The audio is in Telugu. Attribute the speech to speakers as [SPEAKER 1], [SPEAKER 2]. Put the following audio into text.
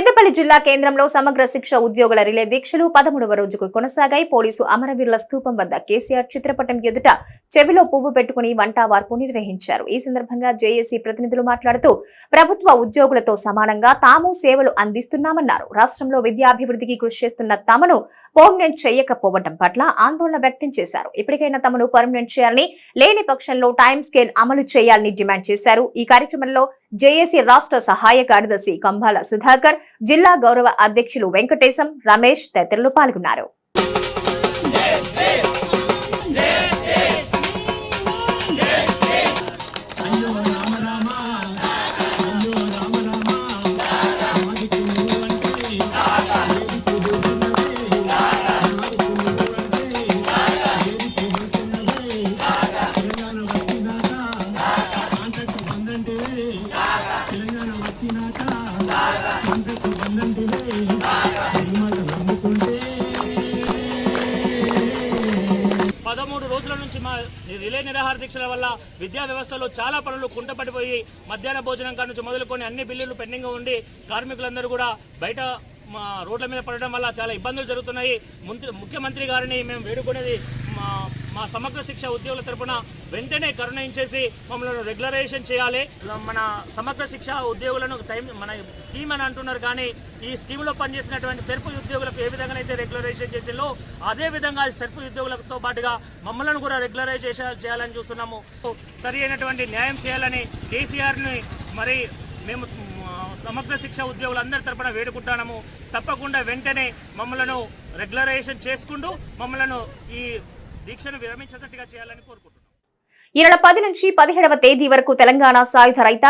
[SPEAKER 1] పెద్దపల్లి జిల్లా కేంద్రంలో సమగ్ర శిక్ష ఉద్యోగుల రిలే దీక్షలు 13వ రోజుకు కొనసాగాయి. పోలీసు అమరవీరుల స్థూపం వద్ద కేసీఆర్ చిత్రపటం ఎదుట చెవిలో పువ్వు పెట్టుకుని వంటావార్పు నిర్వహించారు. ఈ సందర్భంగా జేఏసీ ప్రతినిధులు మాట్లాడుతూ ప్రభుత్వ ఉద్యోగులతో సమానంగా తాము సేవలు అందిస్తున్నామన్నారు. రాష్ట్రంలో విద్యాభివృద్ధికి కృషి చేస్తున్న తమను పర్మనెంట్ చేయకపోవడం పట్ల ఆందోళన వ్యక్తం చేశారు. ఇప్పటికైనా తమను పర్మనెంట్ చేయాలని, లేని పక్షంలో టైం స్కేల్ అమలు చేయాలని డిమాండ్ చేశారు. ఈ కార్యక్రమంలో జేఏసీ రాష్ట్ర సహాయ కార్యదర్శి కంభాల సుధాకర్, జిల్లా గౌరవ అధ్యక్షులు వెంకటేశం, రమేష్ తదితరులు పాల్గొన్నారు.
[SPEAKER 2] రోజుల నుంచి మా రిలే నిరాహార దీక్షల వల్ల విద్యా వ్యవస్థలో చాలా పనులు కుంటపడిపోయి మధ్యాహ్న భోజనం కాడ నుంచి మొదలుకొని అన్ని బిల్లులు పెండింగ్ ఉండి కార్మికులందరూ కూడా బయట రోడ్ల మీద పడడం వల్ల చాలా ఇబ్బందులు జరుగుతున్నాయి. ముఖ్యమంత్రి గారిని మేము వేడుకునేది మా సమగ్ర శిక్ష ఉద్యోగుల తరపున వెంటనే కరుణించేసి మమ్మల్ని రెగ్యులరైజేషన్ చేయాలి. మన సమగ్ర శిక్ష ఉద్యోగులను మన స్కీమ్ అని అంటున్నారు, కానీ ఈ స్కీమ్లో పనిచేసినటువంటి సెర్ప్ ఉద్యోగులకు ఏ విధంగా అయితే రెగ్యులరైజేషన్ చేసిందో అదే విధంగా సెర్ప్ ఉద్యోగులతో పాటుగా మమ్మల్ని కూడా రెగ్యులరైజేషన్ చేయాలని చూస్తున్నాము. సరి అయినటువంటి న్యాయం చేయాలని కేసీఆర్ని మరి మేము సమగ్ర శిక్ష ఉద్యోగులందరి తరపున వేడుకుంటున్నాము. తప్పకుండా వెంటనే మమ్మలను రెగ్యులరైజేషన్ చేసుకుంటూ మమ్మలను ఈ దీక్షను విరమించేటట్టుగా చేయాలని కోరుకుంటున్నాం.
[SPEAKER 1] ఈ నెల 10 నుంచి 17వ తేదీ వరకు తెలంగాణ సాయుధ రైతాంగ